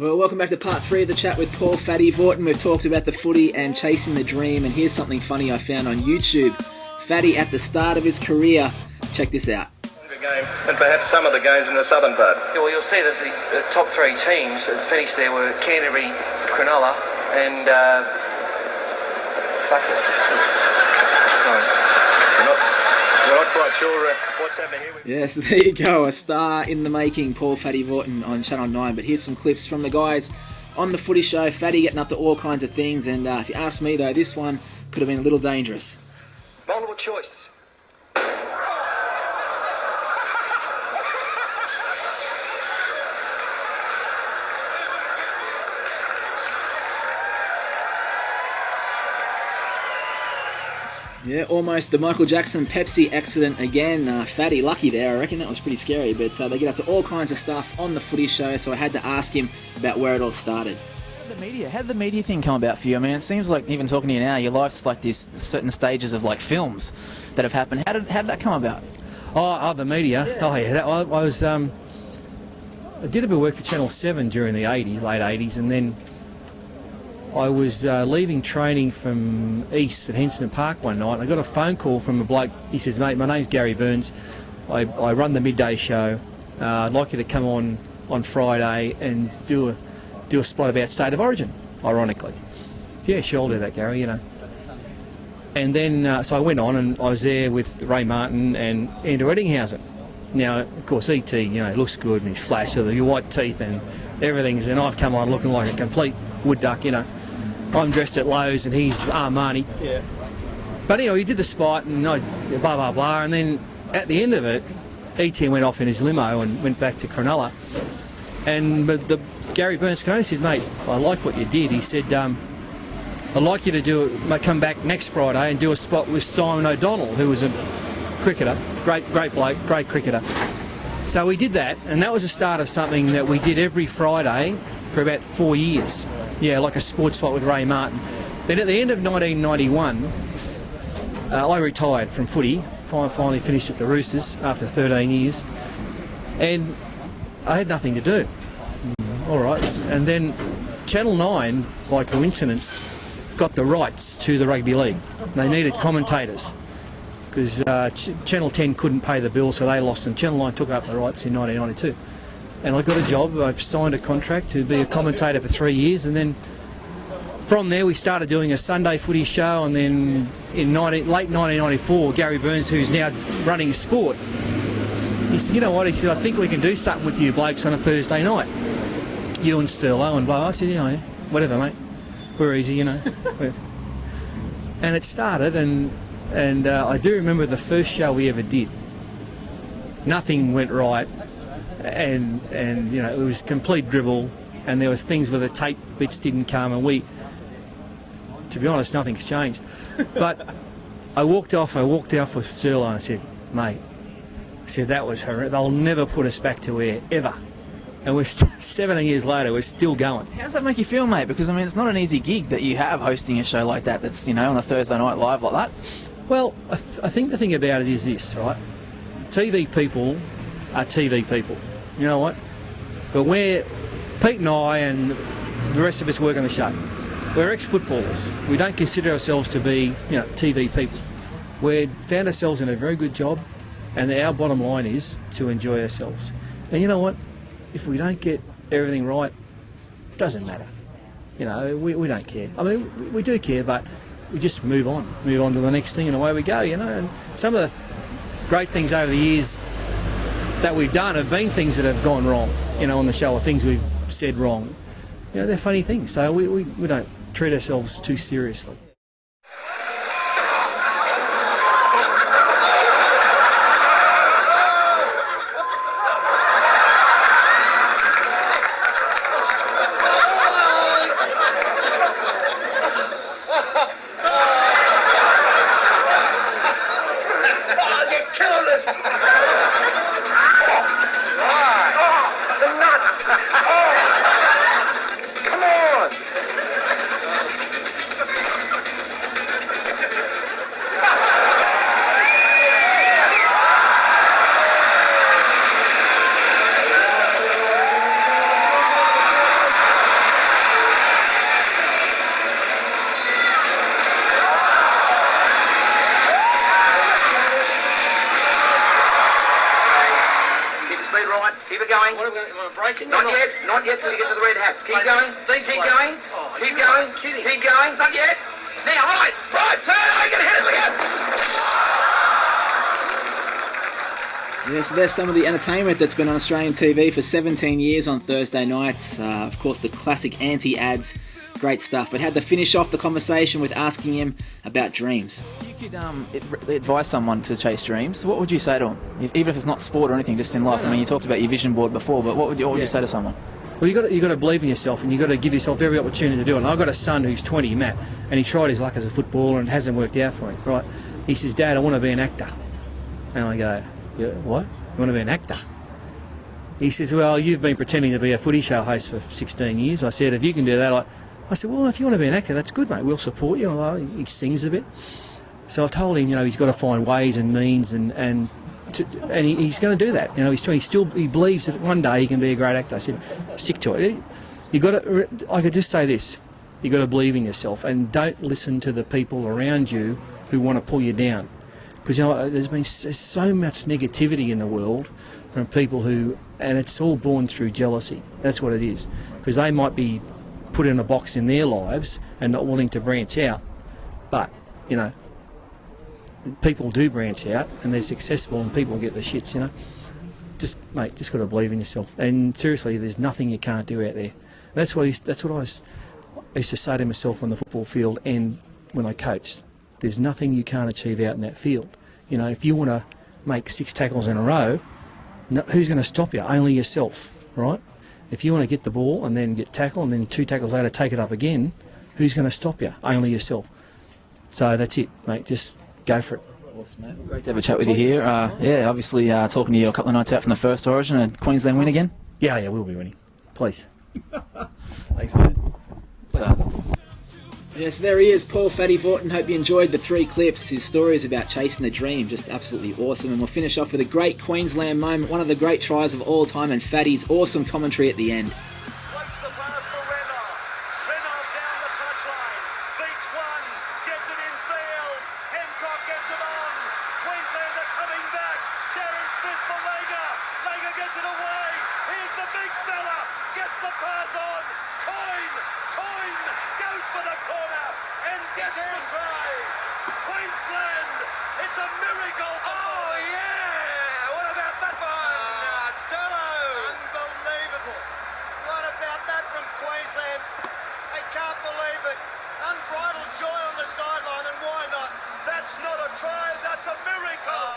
Well, welcome back to part 3 of the chat with Paul Fatty Vautin. We've talked about the footy and chasing the dream, and here's something funny I found on YouTube. Fatty at the start of his career. Check this out. Game, and perhaps some of the games in the southern part. Yeah, well, you'll see that the top 3 teams that finished there were Canterbury, Cronulla, and We're not quite sure what's happening here. Yes, there you go, a star in the making, Paul Fatty Vautin on Channel 9. But here's some clips from the guys on the Footy Show. Fatty getting up to all kinds of things, and if you ask me though, this one could have been a little dangerous. multiple choice. Yeah, almost the Michael Jackson Pepsi accident again. Fatty, lucky there. I reckon that was pretty scary. But they get up to all kinds of stuff on the Footy Show, so I had to ask him about where it all started. How did the media thing come about for you? I mean, it seems like, even talking to you now, your life's like this certain stages of like films that have happened. How did that come about? Oh, the media. Yeah. Oh, yeah. I was. I did a bit of work for Channel 7 during the 80s, late 80s, and then I was leaving training from East at Henson Park one night. I got a phone call from a bloke. He says, "Mate, my name's Gary Burns. I run the midday show. I'd like you to come on Friday and do a spot about State of Origin." Ironically, yeah, sure, I'll do that, Gary. You know. And then so I went on, and I was there with Ray Martin and Andrew Eddinghausen. Now, of course, ET, looks good and he's flash with your white teeth and everything's. And I've come on looking like a complete wood duck, I'm dressed at Lowe's and he's Armani. Yeah. But anyway, he did the spot and blah, blah, blah. And then at the end of it, ET went off in his limo and went back to Cronulla. And Gary Burns came on and said, "Mate, I like what you did." He said, "I'd like you to come back next Friday and do a spot with Simon O'Donnell, who was a cricketer, great bloke, great cricketer." So we did that, and that was the start of something that we did every Friday for about 4 years. Yeah, like a sports spot with Ray Martin. Then at the end of 1991, I retired from footy, finally finished at the Roosters after 13 years, and I had nothing to do. All right, and then Channel 9, by coincidence, got the rights to the rugby league. They needed commentators because Channel 10 couldn't pay the bill, so they lost them. Channel 9 took up the rights in 1992. And I got a job. I've signed a contract to be a commentator for 3 years, and then from there we started doing a Sunday footy show, and then in late 1994, Gary Burns, who's now running sport, he said, "You know what?" He said, "I think we can do something with you blokes on a Thursday night. You and Sterlo and blah." I said, "Yeah, whatever, mate. We're easy, And it started, and I do remember the first show we ever did. Nothing went right. And it was complete dribble, and there was things where the tape bits didn't come, and to be honest, nothing's changed. But I walked off with Sterlo and I said, "Mate," "that was horrendous. They'll never put us back to air, ever." And we're 17 years later, we're still going. How does that make you feel, mate? Because, I mean, it's not an easy gig that you have hosting a show like that's, on a Thursday night live like that. Well, I think the thing about it is this, right? TV people are TV people. You know what? But Pete and I and the rest of us work on the show. We're ex-footballers. We don't consider ourselves to be, TV people. We've found ourselves in a very good job, and our bottom line is to enjoy ourselves. And you know what? If we don't get everything right, it doesn't matter. We don't care. I mean, we do care, but we just move on to the next thing, and away we go, And some of the great things over the years that we've done have been things that have gone wrong, on the show, or things we've said wrong. They're funny things, so we don't treat ourselves too seriously. breaking? Not yet till you get to the red hats. Keep going, keep going, keep going, keep going. Not yet. Now, right, turn, I can hit it, look out. Yeah, so there's some of the entertainment that's been on Australian TV for 17 years on Thursday nights. Of course, the classic anti-ads. Great stuff. But had to finish off the conversation with asking him about dreams. If you could advise someone to chase dreams, what would you say to them? Even if it's not sport or anything, just in life. I mean, you talked about your vision board before, but what would you say to someone? Well, you got to believe in yourself, and you got to give yourself every opportunity to do it. And I've got a son who's 20, Matt, and he tried his luck as a footballer and it hasn't worked out for him. Right? He says, "Dad, I want to be an actor." And I go, "Yeah, what? You want to be an actor?" He says, "Well, you've been pretending to be a footy show host for 16 years." I said, "If you can do that, I said, well, if you want to be an actor, that's good, mate. We'll support you." He sings a bit. So I've told him, he's got to find ways and means, and he's going to do that. He's 20. He believes that one day he can be a great actor. I said, stick to it. I could just say this: you got to believe in yourself, and don't listen to the people around you who want to pull you down, because there's so much negativity in the world from people and it's all born through jealousy. That's what it is, because they might be put in a box in their lives and not willing to branch out, but people do branch out and they're successful and people get the shits. Just got to believe in yourself, and seriously, there's nothing you can't do out there. That's what I used to say to myself on the football field and when I coached. There's nothing you can't achieve out in that field. If you want to make 6 tackles in a row, who's going to stop you? Only yourself, right? If you want to get the ball and then get tackled and then 2 tackles later take it up again, who's going to stop you? Only yourself. So that's it, mate. Just go for it. Awesome, mate. Great to have a chat with you here. Obviously talking to you a couple of nights out from the first Origin and Queensland win again. Yeah, we'll be winning. Please. Thanks, mate. Yes, there he is, Paul Fatty Vautin. Hope you enjoyed the 3 clips. His stories about chasing the dream, just absolutely awesome. And we'll finish off with a great Queensland moment, one of the great tries of all time, and Fatty's awesome commentary at the end. Floats the pass for Renoff. Renoff down the touchline. Beats one. Gets it in field. Hancock gets it on. Queensland are coming back. Darren Smith for Langer. Langer gets it away. Here's the big fella. Gets the pass on. Coyne goes for the corner and gets the try. Queensland, it's a miracle. Oh yeah! What about that one? Sterlo. Unbelievable. What about that from Queensland? I can't believe it. Unbridled joy on the sideline, and why not? That's not a try, that's a miracle.